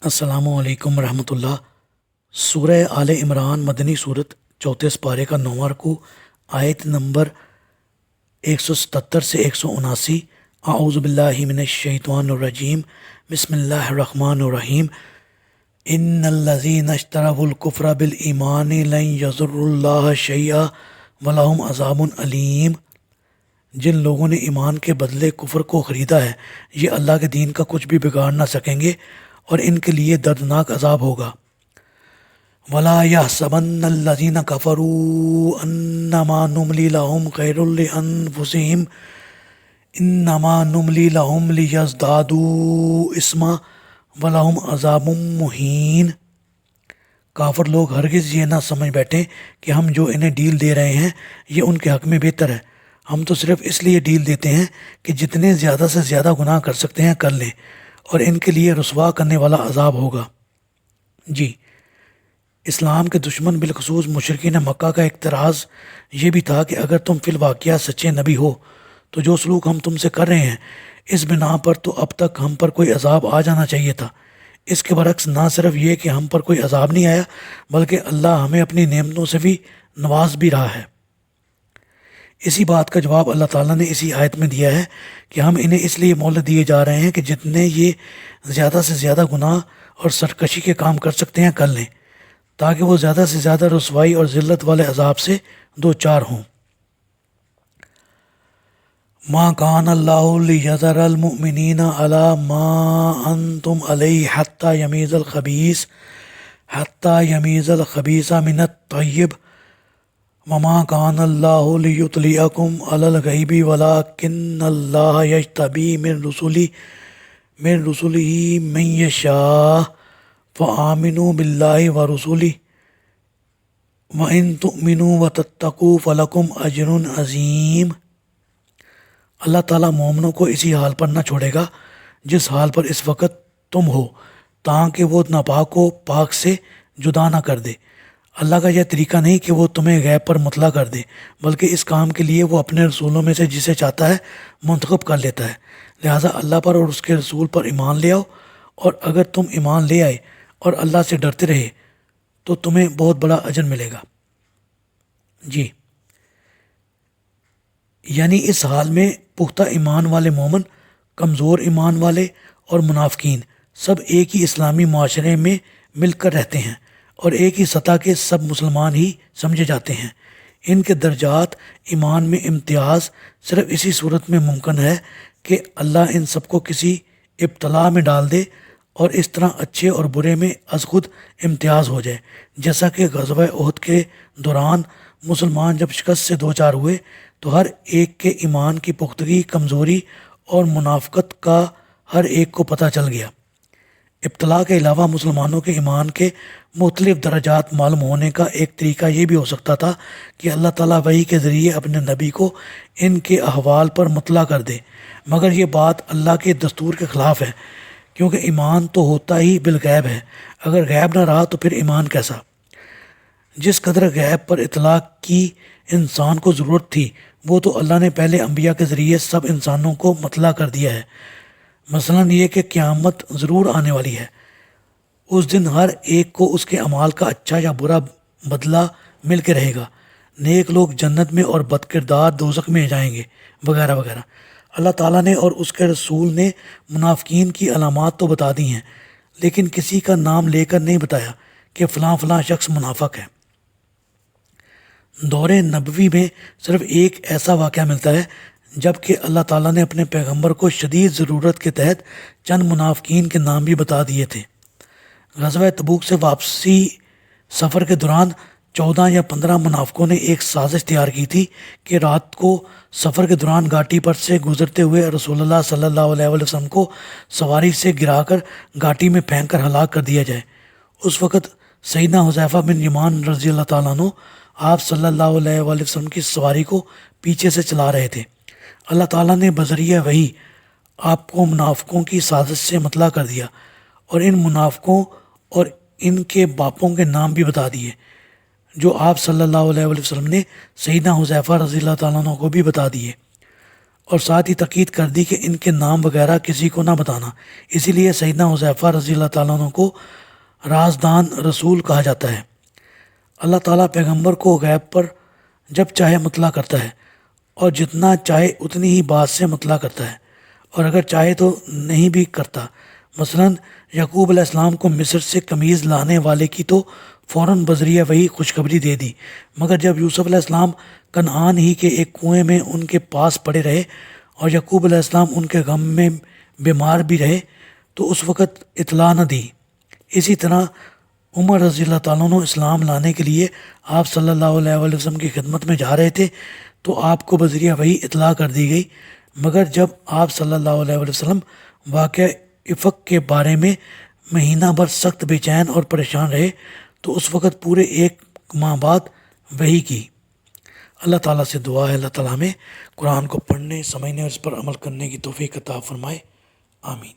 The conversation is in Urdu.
السلام علیکم ورحمۃ اللہ۔ سورہ آل عمران مدنی صورت 34 پارے کا 9واں رکوع، آیت نمبر 177 سے 179۔ اعوذ باللہ من الشیطان الرجیم، بسم اللہ الرحمن الرحیم۔ ان الذین اشتروا الکفر بالایمان لن یضروا اللہ شیئا ولہم عذاب علیم۔ جن لوگوں نے ایمان کے بدلے کفر کو خریدا ہے، یہ اللہ کے دین کا کچھ بھی بگاڑ نہ سکیں گے اور ان کے لیے دردناک عذاب ہوگا۔ وَلَا يَحْسَبَنَّ الَّذِينَ كَفَرُوا أَنَّمَا نُمْلِي لَهُمْ خَيْرٌ لِأَنفُسِهِمْ إِنَّمَا نُمْلِي لَهُمْ لِيَزْدَادُوا إِثْمًا وَلَهُمْ عَذَابٌ مُّهِينٌ۔ کافر لوگ ہرگز یہ نہ سمجھ بیٹھیں کہ ہم جو انہیں ڈیل دے رہے ہیں یہ ان کے حق میں بہتر ہے۔ ہم تو صرف اس لیے ڈیل دیتے ہیں کہ جتنے زیادہ سے زیادہ گناہ کر سکتے ہیں کر لیں، اور ان کے لیے رسوا کرنے والا عذاب ہوگا۔ جی، اسلام کے دشمن بالخصوص مشرکین مکہ کا اعتراض یہ بھی تھا کہ اگر تم فی الواقعہ سچے نبی ہو تو جو سلوک ہم تم سے کر رہے ہیں اس بنا پر تو اب تک ہم پر کوئی عذاب آ جانا چاہیے تھا۔ اس کے برعکس نہ صرف یہ کہ ہم پر کوئی عذاب نہیں آیا بلکہ اللہ ہمیں اپنی نعمتوں سے بھی نواز بھی رہا ہے۔ اسی بات کا جواب اللہ تعالیٰ نے اسی آیت میں دیا ہے کہ ہم انہیں اس لیے مہلت دیے جا رہے ہیں کہ جتنے یہ زیادہ سے زیادہ گناہ اور سرکشی کے کام کر سکتے ہیں کر لیں، تاکہ وہ زیادہ سے زیادہ رسوائی اور ذلت والے عذاب سے دوچار ہوں۔ ما کان اللہ لیذر المؤمنین علی ما انتم علیہ حتی یمیز الخبیث من الطیب وما کان اللہ لیطلعکم علی الغیب ولکن اللہ یجتبی من رسلہ من یشاء فآمنوا باللہ ورسلہ وَإِن تُؤْمِنُوا وَتَتَّقُوا فَلَكُمْ أَجْرٌ عَظِيمٌ۔ اللہ تعالیٰ مومنوں کو اسی حال پر نہ چھوڑے گا جس حال پر اس وقت تم ہو، تاکہ وہ ناپاک کو پاک سے جدا نہ کر دے۔ اللہ کا یہ طریقہ نہیں کہ وہ تمہیں غیب پر مطلع کر دے، بلکہ اس کام کے لیے وہ اپنے رسولوں میں سے جسے چاہتا ہے منتخب کر لیتا ہے۔ لہٰذا اللہ پر اور اس کے رسول پر ایمان لے آؤ، اور اگر تم ایمان لے آئے اور اللہ سے ڈرتے رہے تو تمہیں بہت بڑا اجر ملے گا۔ جی، یعنی اس حال میں پختہ ایمان والے مومن، کمزور ایمان والے اور منافقین سب ایک ہی اسلامی معاشرے میں مل کر رہتے ہیں اور ایک ہی سطح کے سب مسلمان ہی سمجھے جاتے ہیں۔ ان کے درجات ایمان میں امتیاز صرف اسی صورت میں ممکن ہے کہ اللہ ان سب کو کسی ابتلا میں ڈال دے اور اس طرح اچھے اور برے میں از خود امتیاز ہو جائے، جیسا کہ غزوہ احد کے دوران مسلمان جب شکست سے دوچار ہوئے تو ہر ایک کے ایمان کی پختگی، کمزوری اور منافقت کا ہر ایک کو پتہ چل گیا۔ ابتلا کے علاوہ مسلمانوں کے ایمان کے مختلف درجات معلوم ہونے کا ایک طریقہ یہ بھی ہو سکتا تھا کہ اللہ تعالیٰ وحی کے ذریعے اپنے نبی کو ان کے احوال پر مطلع کر دے، مگر یہ بات اللہ کے دستور کے خلاف ہے، کیونکہ ایمان تو ہوتا ہی بالغیب ہے۔ اگر غیب نہ رہا تو پھر ایمان کیسا؟ جس قدر غیب پر اطلاع کی انسان کو ضرورت تھی وہ تو اللہ نے پہلے انبیاء کے ذریعے سب انسانوں کو مطلع کر دیا ہے۔ مثلا یہ کہ قیامت ضرور آنے والی ہے، اس دن ہر ایک کو اس کے اعمال کا اچھا یا برا بدلہ مل کے رہے گا، نیک لوگ جنت میں اور بدکردار دوزخ میں جائیں گے، وغیرہ وغیرہ۔ اللہ تعالیٰ نے اور اس کے رسول نے منافقین کی علامات تو بتا دی ہیں، لیکن کسی کا نام لے کر نہیں بتایا کہ فلاں فلاں شخص منافق ہے۔ دور نبوی میں صرف ایک ایسا واقعہ ملتا ہے جب کہ اللہ تعالیٰ نے اپنے پیغمبر کو شدید ضرورت کے تحت چند منافقین کے نام بھی بتا دیے تھے۔ غزوہ تبوک سے واپسی سفر کے دوران 14 یا 15 منافقوں نے ایک سازش تیار کی تھی کہ رات کو سفر کے دوران گھاٹی پر سے گزرتے ہوئے رسول اللہ صلی اللہ علیہ وسلم کو سواری سے گرا کر گھاٹی میں پھینک کر ہلاک کر دیا جائے۔ اس وقت سیدنا حذیفہ بن یمان رضی اللہ تعالیٰ عنہ آپ صلی اللہ علیہ وسلم کی سواری کو پیچھے سے چلا رہے تھے۔ اللہ تعالیٰ نے بذریعہ وحی آپ کو منافقوں کی سازش سے مطلع کر دیا اور ان منافقوں اور ان کے باپوں کے نام بھی بتا دیے، جو آپ صلی اللہ علیہ وسلم نے سیدنا حذیفہ رضی اللہ تعالیٰ عنہ کو بھی بتا دیے۔ اور ساتھ ہی تاکید کر دی کہ ان کے نام وغیرہ کسی کو نہ بتانا۔ اسی لیے سیدنا حذیفہ رضی اللہ تعالیٰ عنہ کو رازدان رسول کہا جاتا ہے۔ اللہ تعالیٰ پیغمبر کو غیب پر جب چاہے مطلع کرتا ہے اور جتنا چاہے اتنی ہی بات سے مطلع کرتا ہے، اور اگر چاہے تو نہیں بھی کرتا۔ مثلا یعقوب علیہ السلام کو مصر سے قمیض لانے والے کی تو فوراً بذریعہ وہی خوشخبری دے دی، مگر جب یوسف علیہ السلام کنعان ہی کے ایک کنویں میں ان کے پاس پڑے رہے اور یعقوب علیہ السلام ان کے غم میں بیمار بھی رہے تو اس وقت اطلاع نہ دی۔ اسی طرح عمر رضی اللہ تعالیٰ عنہ اسلام لانے کے لیے آپ صلی اللہ علیہ وآلہ وسلم کی خدمت میں جا رہے تھے تو آپ کو بذریعہ وہی اطلاع کر دی گئی، مگر جب آپ صلی اللہ علیہ وآلہ وسلم واقعہ افق کے بارے میں مہینہ بھر سخت بے چین اور پریشان رہے تو اس وقت پورے 1 ماہ بعد وحی کی۔ اللہ تعالیٰ سے دعا ہے اللہ تعالیٰ ہمیں قرآن کو پڑھنے، سمجھنے اور اس پر عمل کرنے کی توفیق عطا فرمائے، آمین۔